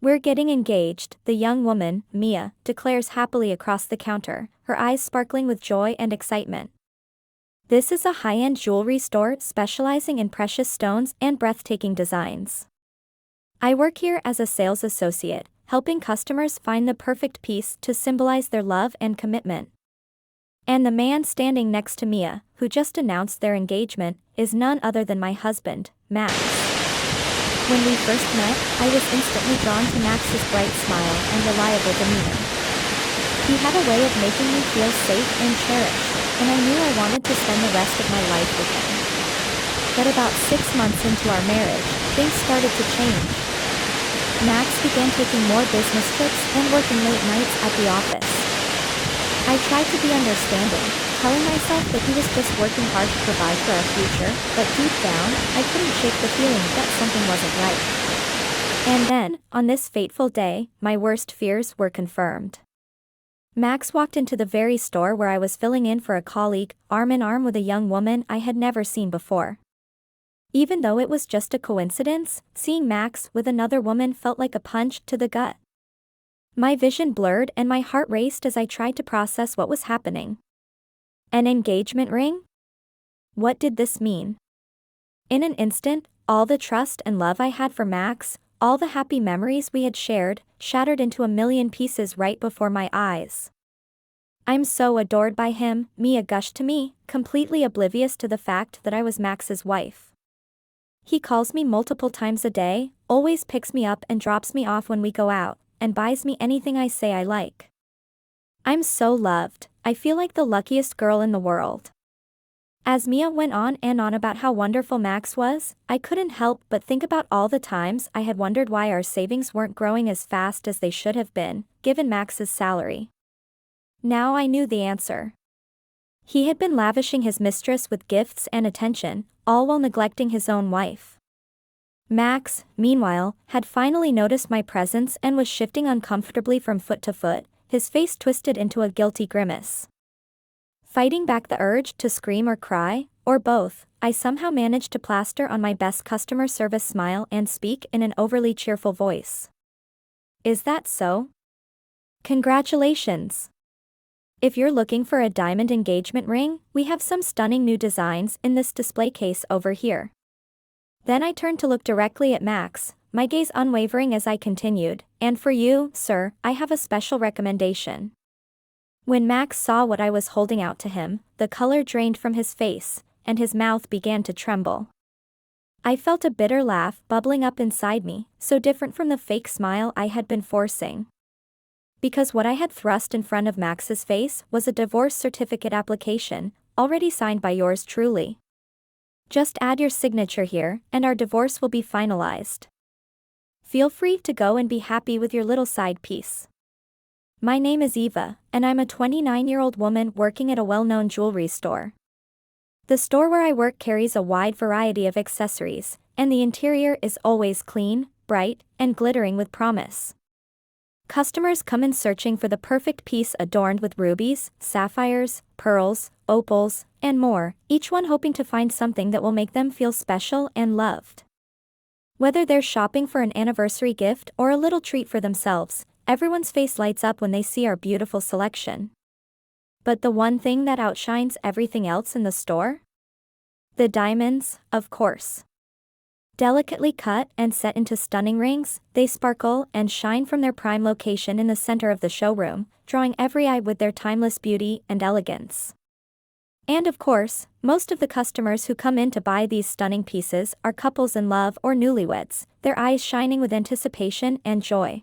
We're getting engaged, the young woman, Mia, declares happily across the counter, her eyes sparkling with joy and excitement. This is a high-end jewelry store specializing in precious stones and breathtaking designs. I work here as a sales associate, helping customers find the perfect piece to symbolize their love and commitment. And the man standing next to Mia, who just announced their engagement, is none other than my husband, Max. When we first met, I was instantly drawn to Max's bright smile and reliable demeanor. He had a way of making me feel safe and cherished, and I knew I wanted to spend the rest of my life with him. But about 6 months into our marriage, things started to change. Max began taking more business trips and working late nights at the office. I tried to be understanding, telling myself that he was just working hard to provide for our future, but deep down, I couldn't shake the feeling that something wasn't right. And then, on this fateful day, my worst fears were confirmed. Max walked into the very store where I was filling in for a colleague, arm in arm with a young woman I had never seen before. Even though it was just a coincidence, seeing Max with another woman felt like a punch to the gut. My vision blurred and my heart raced as I tried to process what was happening. An engagement ring? What did this mean? In an instant, all the trust and love I had for Max, all the happy memories we had shared, shattered into a million pieces right before my eyes. I'm so adored by him, Mia gushed to me, completely oblivious to the fact that I was Max's wife. He calls me multiple times a day, always picks me up and drops me off when we go out, and buys me anything I say I like. I'm so loved, I feel like the luckiest girl in the world. As Mia went on and on about how wonderful Max was, I couldn't help but think about all the times I had wondered why our savings weren't growing as fast as they should have been, given Max's salary. Now I knew the answer. He had been lavishing his mistress with gifts and attention, all while neglecting his own wife. Max, meanwhile, had finally noticed my presence and was shifting uncomfortably from foot to foot, his face twisted into a guilty grimace. Fighting back the urge to scream or cry, or both, I somehow managed to plaster on my best customer service smile and speak in an overly cheerful voice. Is that so? Congratulations! If you're looking for a diamond engagement ring, we have some stunning new designs in this display case over here. Then I turned to look directly at Max, my gaze unwavering as I continued, and for you, sir, I have a special recommendation. When Max saw what I was holding out to him, the color drained from his face, and his mouth began to tremble. I felt a bitter laugh bubbling up inside me, so different from the fake smile I had been forcing. Because what I had thrust in front of Max's face was a divorce certificate application, already signed by yours truly. Just add your signature here, and our divorce will be finalized. Feel free to go and be happy with your little side piece. My name is Eva, and I'm a 29-year-old woman working at a well-known jewelry store. The store where I work carries a wide variety of accessories, and the interior is always clean, bright, and glittering with promise. Customers come in searching for the perfect piece adorned with rubies, sapphires, pearls, opals, and more, each one hoping to find something that will make them feel special and loved. Whether they're shopping for an anniversary gift or a little treat for themselves, everyone's face lights up when they see our beautiful selection. But the one thing that outshines everything else in the store? The diamonds, of course. Delicately cut and set into stunning rings, they sparkle and shine from their prime location in the center of the showroom, drawing every eye with their timeless beauty and elegance. And of course, most of the customers who come in to buy these stunning pieces are couples in love or newlyweds, their eyes shining with anticipation and joy.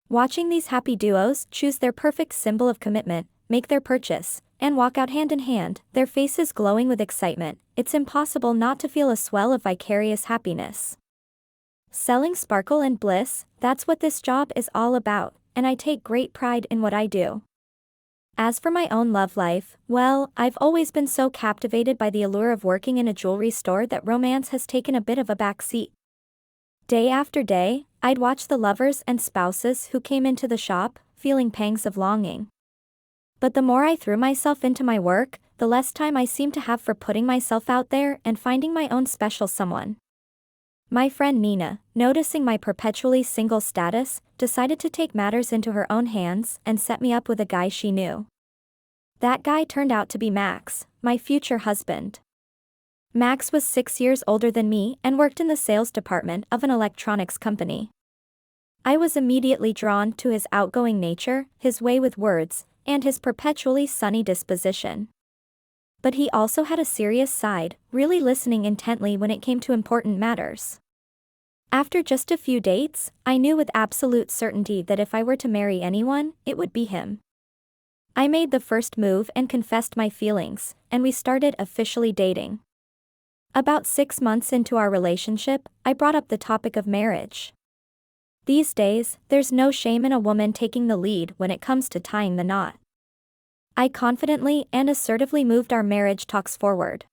Watching these happy duos choose their perfect symbol of commitment, make their purchase, and walk out hand in hand, their faces glowing with excitement, it's impossible not to feel a swell of vicarious happiness. Selling sparkle and bliss, that's what this job is all about, and I take great pride in what I do. As for my own love life, well, I've always been so captivated by the allure of working in a jewelry store that romance has taken a bit of a back seat. Day after day, I'd watch the lovers and spouses who came into the shop, feeling pangs of longing. But the more I threw myself into my work, the less time I seemed to have for putting myself out there and finding my own special someone. My friend Nina, noticing my perpetually single status, decided to take matters into her own hands and set me up with a guy she knew. That guy turned out to be Max, my future husband. Max was 6 years older than me and worked in the sales department of an electronics company. I was immediately drawn to his outgoing nature, his way with words, and his perpetually sunny disposition. But he also had a serious side, really listening intently when it came to important matters. After just a few dates, I knew with absolute certainty that if I were to marry anyone, it would be him. I made the first move and confessed my feelings, and we started officially dating. About 6 months into our relationship, I brought up the topic of marriage. These days, there's no shame in a woman taking the lead when it comes to tying the knot. I confidently and assertively moved our marriage talks forward.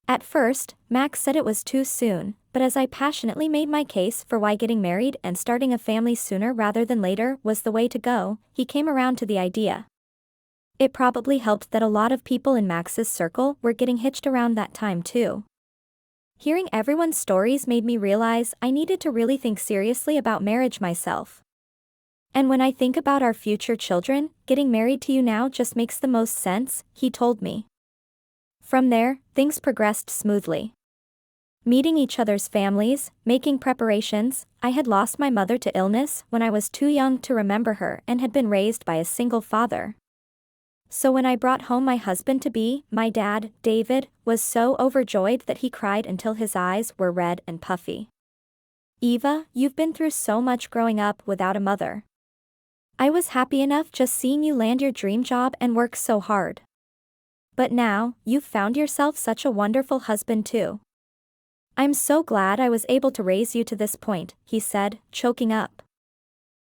At first, Max said it was too soon, but as I passionately made my case for why getting married and starting a family sooner rather than later was the way to go, he came around to the idea. It probably helped that a lot of people in Max's circle were getting hitched around that time too. Hearing everyone's stories made me realize I needed to really think seriously about marriage myself. And when I think about our future children, getting married to you now just makes the most sense, he told me. From there, things progressed smoothly. Meeting each other's families, making preparations. I had lost my mother to illness when I was too young to remember her and had been raised by a single father. So when I brought home my husband-to-be, my dad, David, was so overjoyed that he cried until his eyes were red and puffy. "Eva, you've been through so much growing up without a mother. I was happy enough just seeing you land your dream job and work so hard. But now, you've found yourself such a wonderful husband too. I'm so glad I was able to raise you to this point," he said, choking up.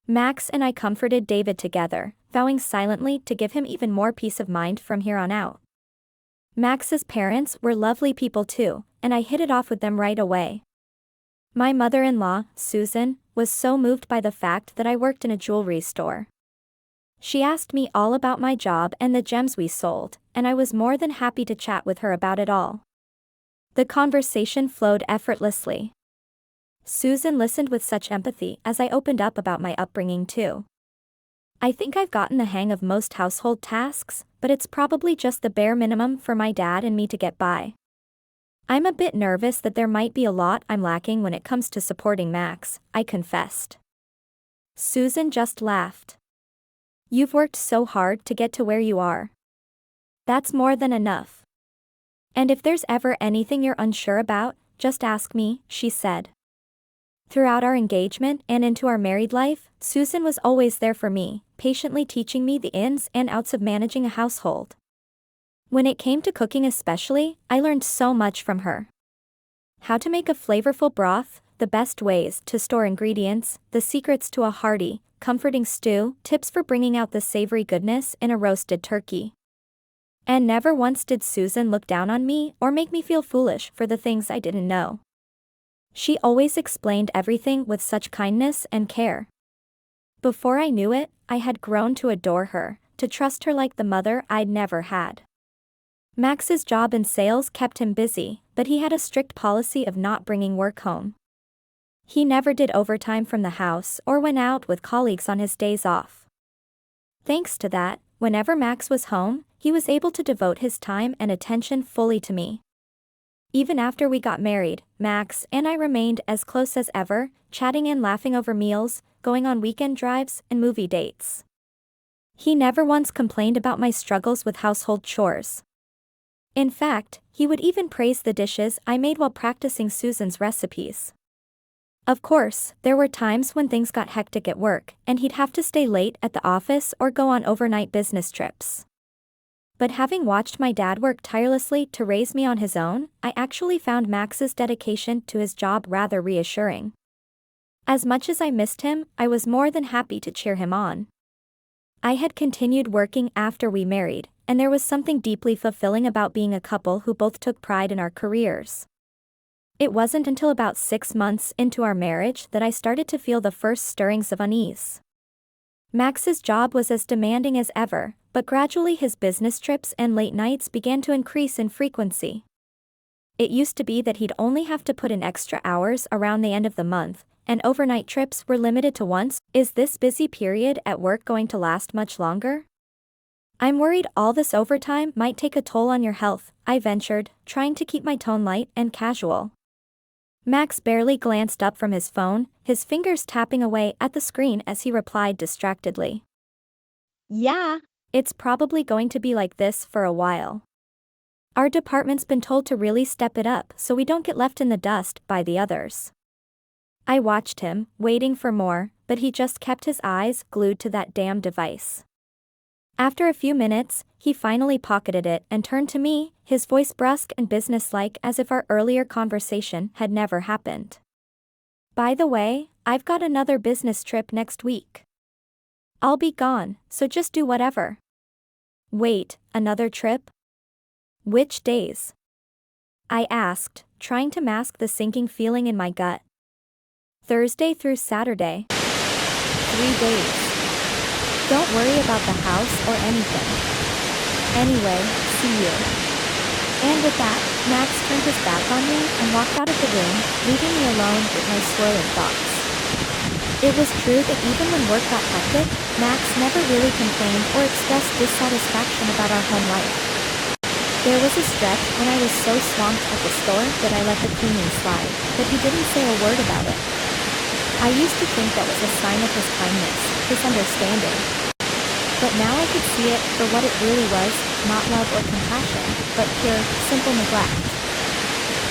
Max and I comforted David together, vowing silently to give him even more peace of mind from here on out. Max's parents were lovely people too, and I hit it off with them right away. My mother-in-law, Susan, was so moved by the fact that I worked in a jewelry store. She asked me all about my job and the gems we sold, and I was more than happy to chat with her about it all. The conversation flowed effortlessly. Susan listened with such empathy as I opened up about my upbringing too. "I think I've gotten the hang of most household tasks, but it's probably just the bare minimum for my dad and me to get by. I'm a bit nervous that there might be a lot I'm lacking when it comes to supporting Max," I confessed. Susan just laughed. "You've worked so hard to get to where you are. That's more than enough. And if there's ever anything you're unsure about, just ask me," she said. Throughout our engagement and into our married life, Susan was always there for me, patiently teaching me the ins and outs of managing a household. When it came to cooking especially, I learned so much from her. How to make a flavorful broth, the best ways to store ingredients, the secrets to a hearty, comforting stew, tips for bringing out the savory goodness in a roasted turkey. And never once did Susan look down on me or make me feel foolish for the things I didn't know. She always explained everything with such kindness and care. Before I knew it, I had grown to adore her, to trust her like the mother I'd never had. Max's job in sales kept him busy, but he had a strict policy of not bringing work home. He never did overtime from the house or went out with colleagues on his days off. Thanks to that, whenever Max was home, he was able to devote his time and attention fully to me. Even after we got married, Max and I remained as close as ever, chatting and laughing over meals, going on weekend drives, and movie dates. He never once complained about my struggles with household chores. In fact, he would even praise the dishes I made while practicing Susan's recipes. Of course, there were times when things got hectic at work, and he'd have to stay late at the office or go on overnight business trips. But having watched my dad work tirelessly to raise me on his own, I actually found Max's dedication to his job rather reassuring. As much as I missed him, I was more than happy to cheer him on. I had continued working after we married, and there was something deeply fulfilling about being a couple who both took pride in our careers. It wasn't until about 6 months into our marriage that I started to feel the first stirrings of unease. Max's job was as demanding as ever, but gradually his business trips and late nights began to increase in frequency. It used to be that he'd only have to put in extra hours around the end of the month, and overnight trips were limited to once. Is this busy period at work going to last much longer? I'm worried all this overtime might take a toll on your health, I ventured, trying to keep my tone light and casual. Max barely glanced up from his phone, his fingers tapping away at the screen as he replied distractedly. Yeah. It's probably going to be like this for a while. Our department's been told to really step it up so we don't get left in the dust by the others. I watched him, waiting for more, but he just kept his eyes glued to that damn device. After a few minutes, he finally pocketed it and turned to me, his voice brusque and businesslike as if our earlier conversation had never happened. By the way, I've got another business trip next week. I'll be gone, so just do whatever. Wait, another trip? Which days? I asked, trying to mask the sinking feeling in my gut. Thursday through Saturday. 3 days. Don't worry about the house or anything. Anyway, see you. And with that, Max turned his back on me and walked out of the room, leaving me alone with my swirling thoughts. It was true that even when work got hectic, Max never really complained or expressed dissatisfaction about our home life. There was a stretch when I was so swamped at the store that I let the cleaning slide, but he didn't say a word about it. I used to think that was a sign of his kindness, his understanding. But now I could see it for what it really was, not love or compassion, but pure, simple neglect.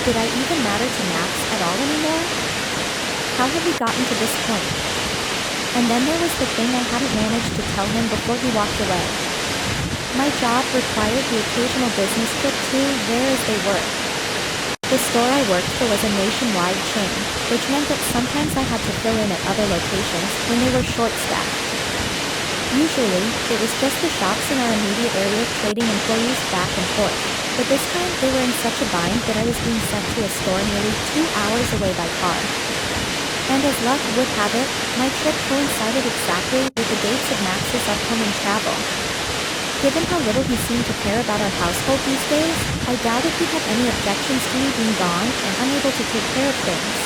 Did I even matter to Max at all anymore? How had we gotten to this point? And then there was the thing I hadn't managed to tell him before he walked away. My job required the occasional business trip to where as they were. The store I worked for was a nationwide chain, which meant that sometimes I had to fill in at other locations when they were short-staffed. Usually, it was just the shops in our immediate area trading employees back and forth, but this time they were in such a bind that I was being sent to a store nearly 2 hours away by car. And as luck would have it, my trip coincided exactly with the dates of Max's upcoming travel. Given how little he seemed to care about our household these days, I doubted he'd have any objections to me being gone and unable to take care of things.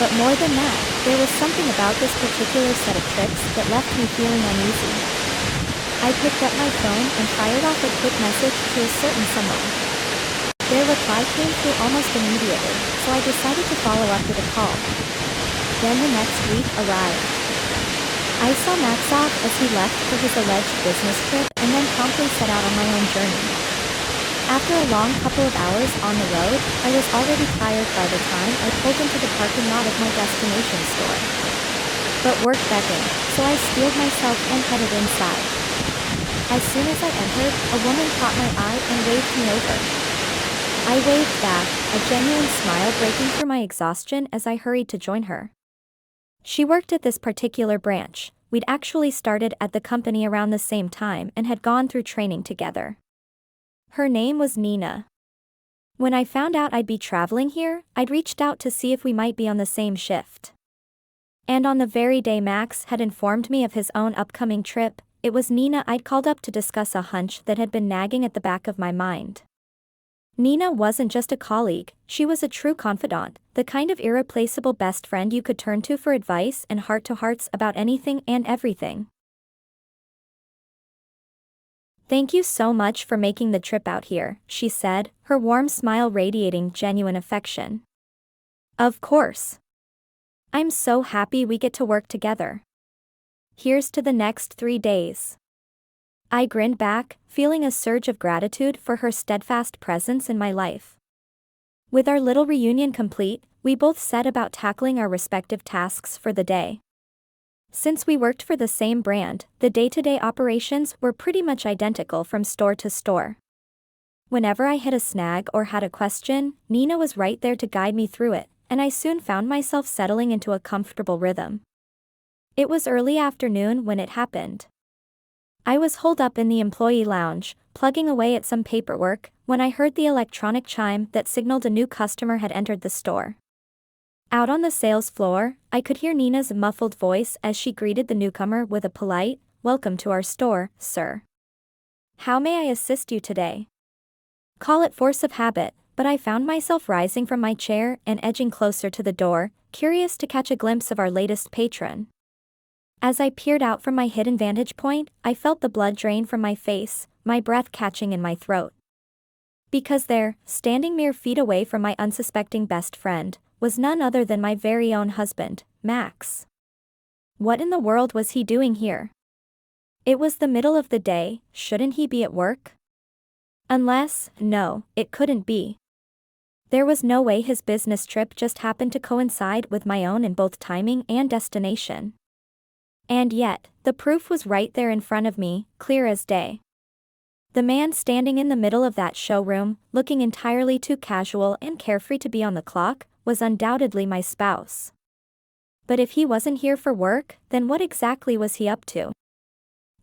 But more than that, there was something about this particular set of trips that left me feeling uneasy. I picked up my phone and fired off a quick message to a certain someone. Their reply came through almost immediately, so I decided to follow up with a call. Then the next week arrived. I saw Max off as he left for his alleged business trip and then promptly set out on my own journey. After a long couple of hours on the road, I was already tired by the time I pulled into the parking lot of my destination store. But work beckoned, so I steeled myself and headed inside. As soon as I entered, a woman caught my eye and waved me over. I waved back, a genuine smile breaking through my exhaustion as I hurried to join her. She worked at this particular branch. We'd actually started at the company around the same time and had gone through training together. Her name was Nina. When I found out I'd be traveling here, I'd reached out to see if we might be on the same shift. And on the very day Max had informed me of his own upcoming trip, it was Nina I'd called up to discuss a hunch that had been nagging at the back of my mind. Nina wasn't just a colleague, she was a true confidant, the kind of irreplaceable best friend you could turn to for advice and heart-to-hearts about anything and everything. "Thank you so much for making the trip out here," she said, her warm smile radiating genuine affection. "Of course. I'm so happy we get to work together. Here's to the next 3 days." I grinned back, feeling a surge of gratitude for her steadfast presence in my life. With our little reunion complete, we both set about tackling our respective tasks for the day. Since we worked for the same brand, the day-to-day operations were pretty much identical from store to store. Whenever I hit a snag or had a question, Nina was right there to guide me through it, and I soon found myself settling into a comfortable rhythm. It was early afternoon when it happened. I was holed up in the employee lounge, plugging away at some paperwork, when I heard the electronic chime that signaled a new customer had entered the store. Out on the sales floor, I could hear Nina's muffled voice as she greeted the newcomer with a polite, "Welcome to our store, sir. How may I assist you today?" Call it force of habit, but I found myself rising from my chair and edging closer to the door, curious to catch a glimpse of our latest patron. As I peered out from my hidden vantage point, I felt the blood drain from my face, my breath catching in my throat. Because there, standing mere feet away from my unsuspecting best friend, was none other than my very own husband, Max. What in the world was he doing here? It was the middle of the day, shouldn't he be at work? Unless, no, it couldn't be. There was no way his business trip just happened to coincide with my own in both timing and destination. And yet, the proof was right there in front of me, clear as day. The man standing in the middle of that showroom, looking entirely too casual and carefree to be on the clock, was undoubtedly my spouse. But if he wasn't here for work, then what exactly was he up to?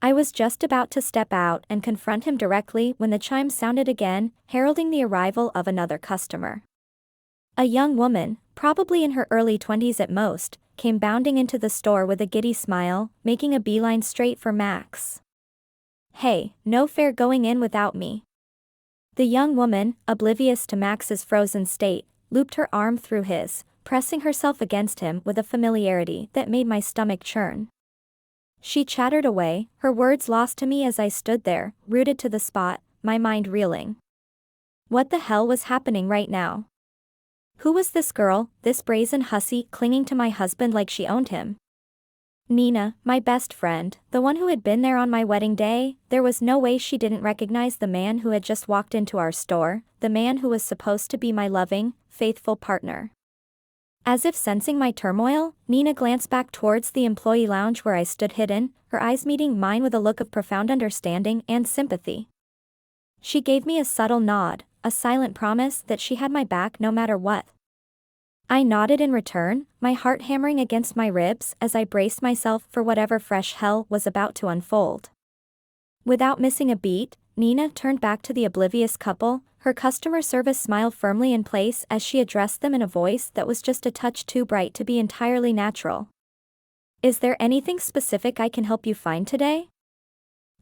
I was just about to step out and confront him directly when the chime sounded again, heralding the arrival of another customer. A young woman, probably in her early 20s at most, came bounding into the store with a giddy smile, making a beeline straight for Max. Hey, no fair going in without me. The young woman, oblivious to Max's frozen state, looped her arm through his, pressing herself against him with a familiarity that made my stomach churn. She chattered away, her words lost to me as I stood there, rooted to the spot, my mind reeling. What the hell was happening right now? Who was this girl, this brazen hussy clinging to my husband like she owned him? Nina, my best friend, the one who had been there on my wedding day. There was no way she didn't recognize the man who had just walked into our store, the man who was supposed to be my loving, faithful partner. As if sensing my turmoil, Nina glanced back towards the employee lounge where I stood hidden, her eyes meeting mine with a look of profound understanding and sympathy. She gave me a subtle nod, a silent promise that she had my back no matter what. I nodded in return, my heart hammering against my ribs as I braced myself for whatever fresh hell was about to unfold. Without missing a beat, Nina turned back to the oblivious couple, her customer service smile firmly in place as she addressed them in a voice that was just a touch too bright to be entirely natural. Is there anything specific I can help you find today?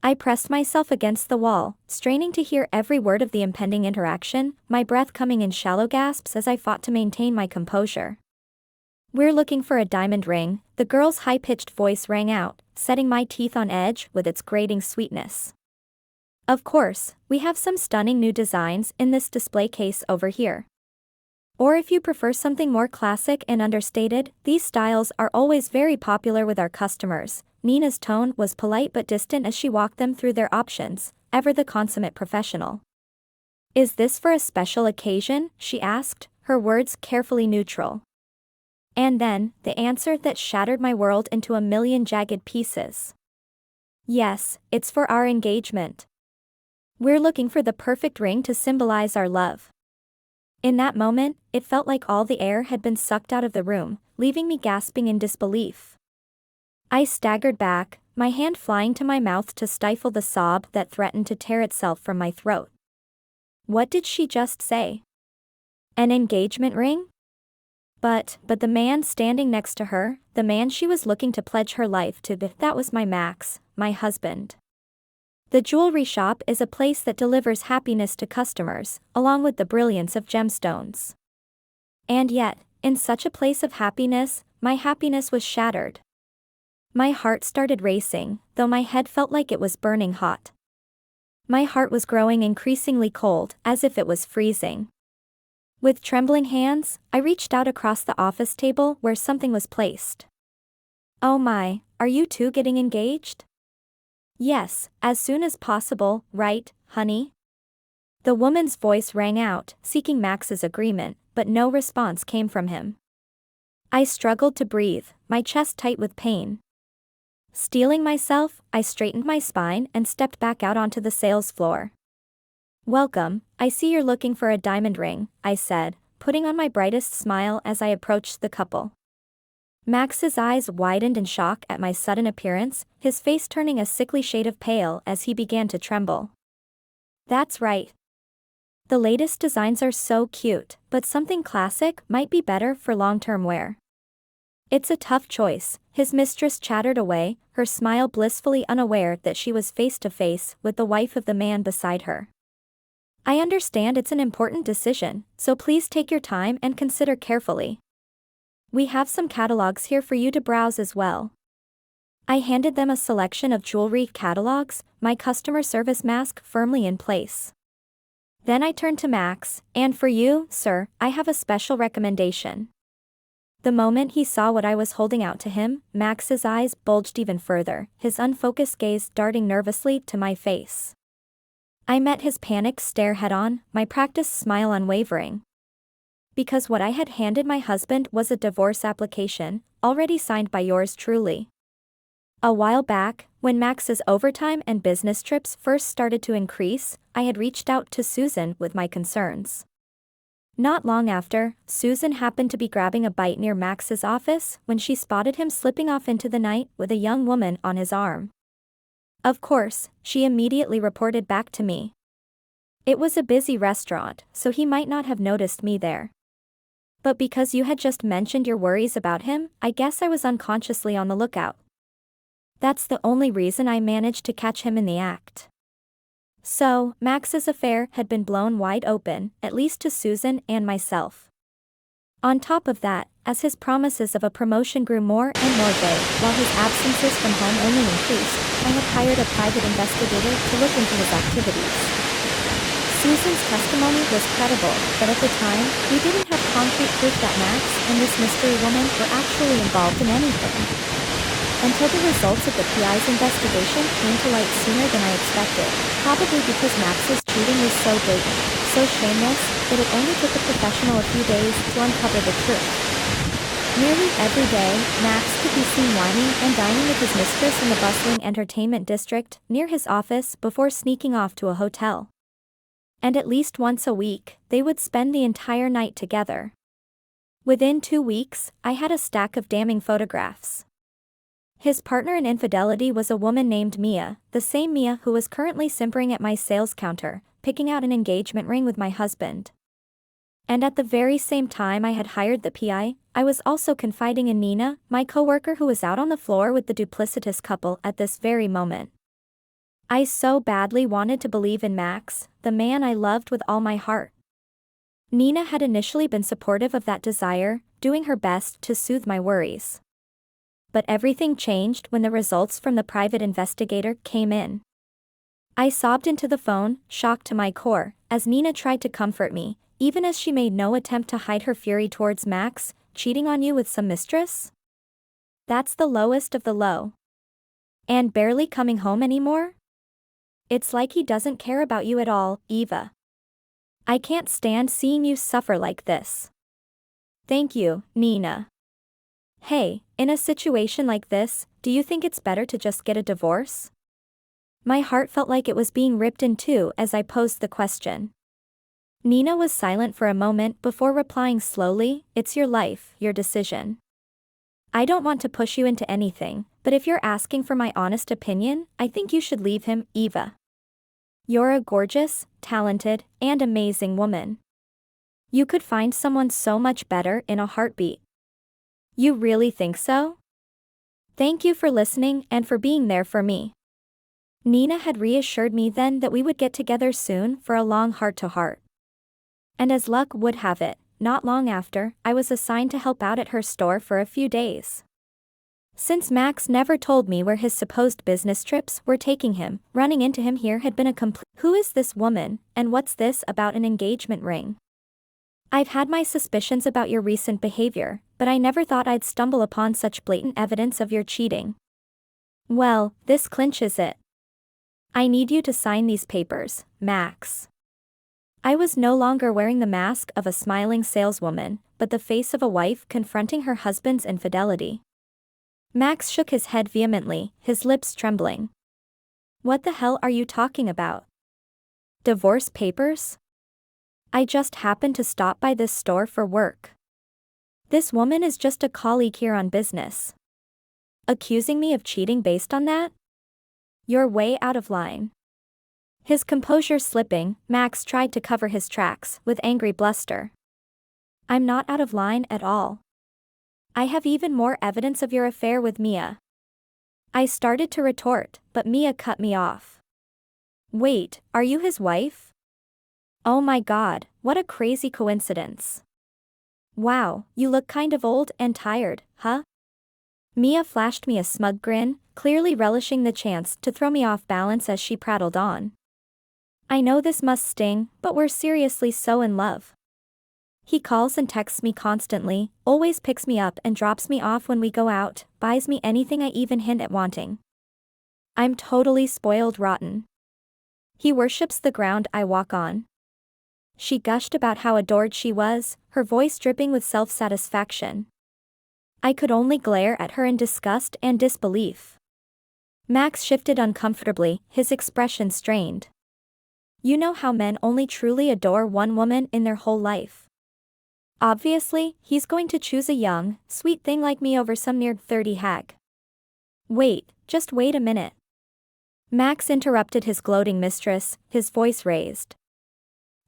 I pressed myself against the wall, straining to hear every word of the impending interaction, my breath coming in shallow gasps as I fought to maintain my composure. We're looking for a diamond ring, the girl's high-pitched voice rang out, setting my teeth on edge with its grating sweetness. Of course, we have some stunning new designs in this display case over here. Or if you prefer something more classic and understated, these styles are always very popular with our customers. Nina's tone was polite but distant as she walked them through their options, ever the consummate professional. Is this for a special occasion? She asked, her words carefully neutral. And then, the answer that shattered my world into a million jagged pieces. Yes, it's for our engagement. We're looking for the perfect ring to symbolize our love. In that moment, it felt like all the air had been sucked out of the room, leaving me gasping in disbelief. I staggered back, my hand flying to my mouth to stifle the sob that threatened to tear itself from my throat. What did she just say? An engagement ring? But the man standing next to her, the man she was looking to pledge her life to, that was my Max, my husband. The jewelry shop is a place that delivers happiness to customers, along with the brilliance of gemstones. And yet, in such a place of happiness, my happiness was shattered. My heart started racing, though my head felt like it was burning hot. My heart was growing increasingly cold, as if it was freezing. With trembling hands, I reached out across the office table where something was placed. Oh my, are you two getting engaged? Yes, as soon as possible, right, honey? The woman's voice rang out, seeking Max's agreement, but no response came from him. I struggled to breathe, my chest tight with pain. Steeling myself, I straightened my spine and stepped back out onto the sales floor. Welcome, I see you're looking for a diamond ring, I said, putting on my brightest smile as I approached the couple. Max's eyes widened in shock at my sudden appearance, his face turning a sickly shade of pale as he began to tremble. That's right. The latest designs are so cute, but something classic might be better for long-term wear. It's a tough choice, his mistress chattered away, her smile blissfully unaware that she was face to face with the wife of the man beside her. I understand it's an important decision, so please take your time and consider carefully. We have some catalogs here for you to browse as well. I handed them a selection of jewelry catalogs, my customer service mask firmly in place. Then I turned to Max, and for you, sir, I have a special recommendation. The moment he saw what I was holding out to him, Max's eyes bulged even further, his unfocused gaze darting nervously to my face. I met his panicked stare head-on, my practiced smile unwavering. Because what I had handed my husband was a divorce application, already signed by yours truly. A while back, when Max's overtime and business trips first started to increase, I had reached out to Susan with my concerns. Not long after, Susan happened to be grabbing a bite near Max's office when she spotted him slipping off into the night with a young woman on his arm. Of course, she immediately reported back to me. It was a busy restaurant, so he might not have noticed me there. But because you had just mentioned your worries about him, I guess I was unconsciously on the lookout. That's the only reason I managed to catch him in the act. So, Max's affair had been blown wide open, at least to Susan and myself. On top of that, as his promises of a promotion grew more and more vague, while his absences from home only increased, I had hired a private investigator to look into his activities. Susan's testimony was credible, but at the time, we didn't have concrete proof that Max and this mystery woman were actually involved in anything. Until the results of the PI's investigation came to light sooner than I expected, probably because Max's cheating was so blatant, so shameless, that it only took a professional a few days to uncover the truth. Nearly every day, Max could be seen whining and dining with his mistress in the bustling entertainment district near his office before sneaking off to a hotel. And at least once a week, they would spend the entire night together. Within 2 weeks, I had a stack of damning photographs. His partner in infidelity was a woman named Mia, the same Mia who was currently simpering at my sales counter, picking out an engagement ring with my husband. And at the very same time I had hired the PI, I was also confiding in Nina, my coworker who was out on the floor with the duplicitous couple at this very moment. I so badly wanted to believe in Max, the man I loved with all my heart. Nina had initially been supportive of that desire, doing her best to soothe my worries. But everything changed when the results from the private investigator came in. I sobbed into the phone, shocked to my core, as Nina tried to comfort me, even as she made no attempt to hide her fury towards Max. Cheating on you with some mistress? That's the lowest of the low. And barely coming home anymore? It's like he doesn't care about you at all, Eva. I can't stand seeing you suffer like this. Thank you, Nina. Hey, in a situation like this, do you think it's better to just get a divorce? My heart felt like it was being ripped in two as I posed the question. Nina was silent for a moment before replying slowly, "It's your life, your decision. I don't want to push you into anything, but if you're asking for my honest opinion, I think you should leave him, Eva. You're a gorgeous, talented, and amazing woman. You could find someone so much better in a heartbeat. You really think so? Thank you for listening and for being there for me." Nina had reassured me then that we would get together soon for a long heart-to-heart. And as luck would have it, not long after, I was assigned to help out at her store for a few days. Since Max never told me where his supposed business trips were taking him, running into him here had been a complete— Who is this woman, and what's this about an engagement ring? I've had my suspicions about your recent behavior, but I never thought I'd stumble upon such blatant evidence of your cheating. Well, this clinches it. I need you to sign these papers, Max. I was no longer wearing the mask of a smiling saleswoman, but the face of a wife confronting her husband's infidelity. Max shook his head vehemently, his lips trembling. What the hell are you talking about? Divorce papers? I just happened to stop by this store for work. This woman is just a colleague here on business. Accusing me of cheating based on that? You're way out of line. His composure slipping, Max tried to cover his tracks with angry bluster. I'm not out of line at all. I have even more evidence of your affair with Mia. I started to retort, but Mia cut me off. Wait, are you his wife? Oh my god, what a crazy coincidence. Wow, you look kind of old and tired, huh? Mia flashed me a smug grin, clearly relishing the chance to throw me off balance as she prattled on. I know this must sting, but we're seriously so in love. He calls and texts me constantly, always picks me up and drops me off when we go out, buys me anything I even hint at wanting. I'm totally spoiled rotten. He worships the ground I walk on. She gushed about how adored she was, her voice dripping with self-satisfaction. I could only glare at her in disgust and disbelief. Max shifted uncomfortably, his expression strained. You know how men only truly adore one woman in their whole life. Obviously, he's going to choose a young, sweet thing like me over some near 30 hag. Wait, just wait a minute. Max interrupted his gloating mistress, his voice raised.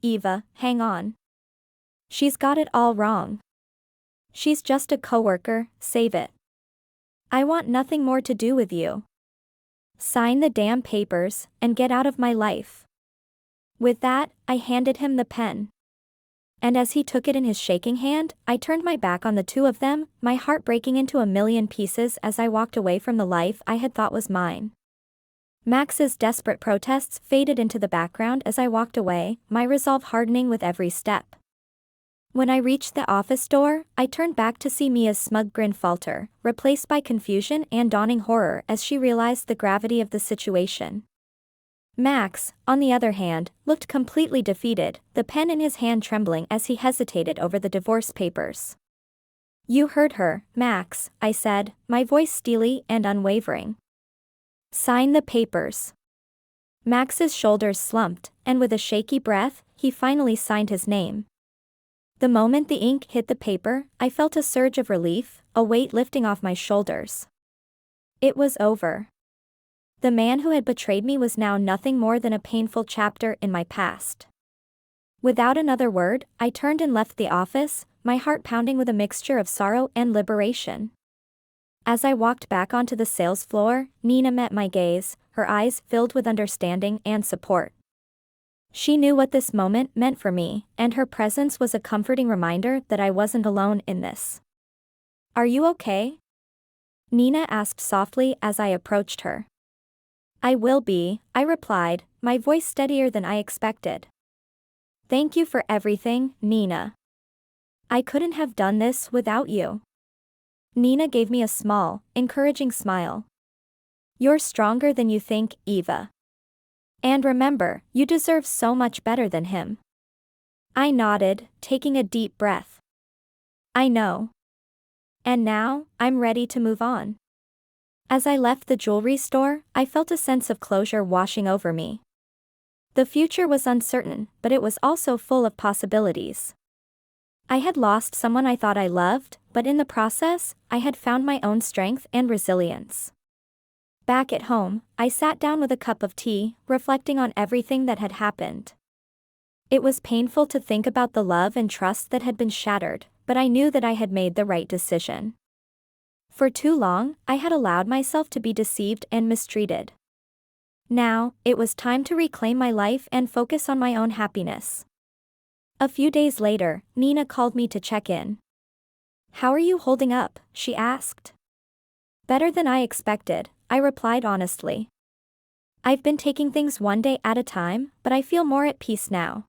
Eva, hang on. She's got it all wrong. She's just a coworker, save it. I want nothing more to do with you. Sign the damn papers, and get out of my life. With that, I handed him the pen. And as he took it in his shaking hand, I turned my back on the two of them, my heart breaking into a million pieces as I walked away from the life I had thought was mine. Max's desperate protests faded into the background as I walked away, my resolve hardening with every step. When I reached the office door, I turned back to see Mia's smug grin falter, replaced by confusion and dawning horror as she realized the gravity of the situation. Max, on the other hand, looked completely defeated, the pen in his hand trembling as he hesitated over the divorce papers. You heard her, Max, I said, my voice steely and unwavering. Sign the papers. Max's shoulders slumped, and with a shaky breath, he finally signed his name. The moment the ink hit the paper, I felt a surge of relief, a weight lifting off my shoulders. It was over. The man who had betrayed me was now nothing more than a painful chapter in my past. Without another word, I turned and left the office, my heart pounding with a mixture of sorrow and liberation. As I walked back onto the sales floor, Nina met my gaze, her eyes filled with understanding and support. She knew what this moment meant for me, and her presence was a comforting reminder that I wasn't alone in this. Are you okay? Nina asked softly as I approached her. I will be, I replied, my voice steadier than I expected. Thank you for everything, Nina. I couldn't have done this without you. Nina gave me a small, encouraging smile. You're stronger than you think, Eva. And remember, you deserve so much better than him. I nodded, taking a deep breath. I know. And now, I'm ready to move on. As I left the jewelry store, I felt a sense of closure washing over me. The future was uncertain, but it was also full of possibilities. I had lost someone I thought I loved, but in the process, I had found my own strength and resilience. Back at home, I sat down with a cup of tea, reflecting on everything that had happened. It was painful to think about the love and trust that had been shattered, but I knew that I had made the right decision. For too long, I had allowed myself to be deceived and mistreated. Now, it was time to reclaim my life and focus on my own happiness. A few days later, Nina called me to check in. How are you holding up? She asked. Better than I expected, I replied honestly. I've been taking things one day at a time, but I feel more at peace now.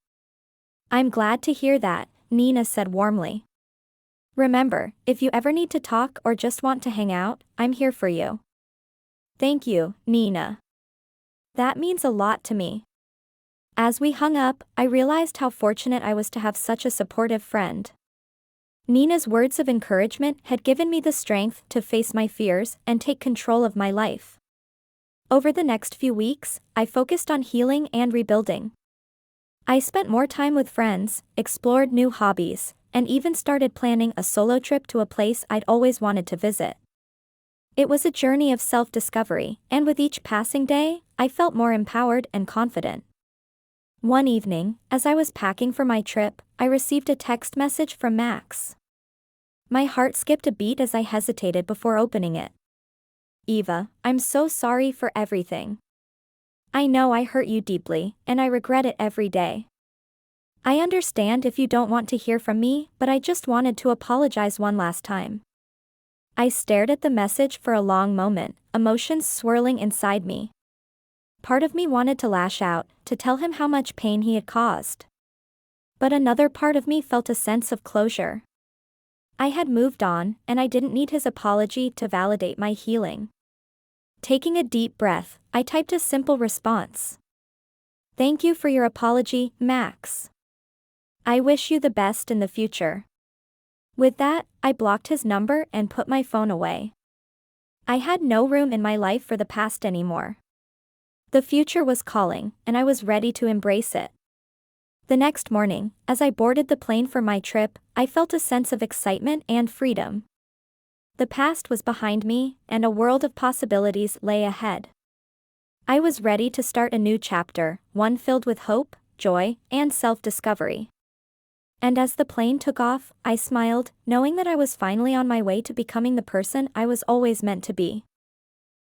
I'm glad to hear that, Nina said warmly. Remember, if you ever need to talk or just want to hang out, I'm here for you. Thank you, Nina. That means a lot to me. As we hung up, I realized how fortunate I was to have such a supportive friend. Nina's words of encouragement had given me the strength to face my fears and take control of my life. Over the next few weeks, I focused on healing and rebuilding. I spent more time with friends, explored new hobbies, and even started planning a solo trip to a place I'd always wanted to visit. It was a journey of self-discovery, and with each passing day, I felt more empowered and confident. One evening, as I was packing for my trip, I received a text message from Max. My heart skipped a beat as I hesitated before opening it. Eva, I'm so sorry for everything. I know I hurt you deeply, and I regret it every day. I understand if you don't want to hear from me, but I just wanted to apologize one last time. I stared at the message for a long moment, emotions swirling inside me. Part of me wanted to lash out, to tell him how much pain he had caused. But another part of me felt a sense of closure. I had moved on, and I didn't need his apology to validate my healing. Taking a deep breath, I typed a simple response. Thank you for your apology, Max. I wish you the best in the future. With that, I blocked his number and put my phone away. I had no room in my life for the past anymore. The future was calling, and I was ready to embrace it. The next morning, as I boarded the plane for my trip, I felt a sense of excitement and freedom. The past was behind me, and a world of possibilities lay ahead. I was ready to start a new chapter, one filled with hope, joy, and self-discovery. And as the plane took off, I smiled, knowing that I was finally on my way to becoming the person I was always meant to be.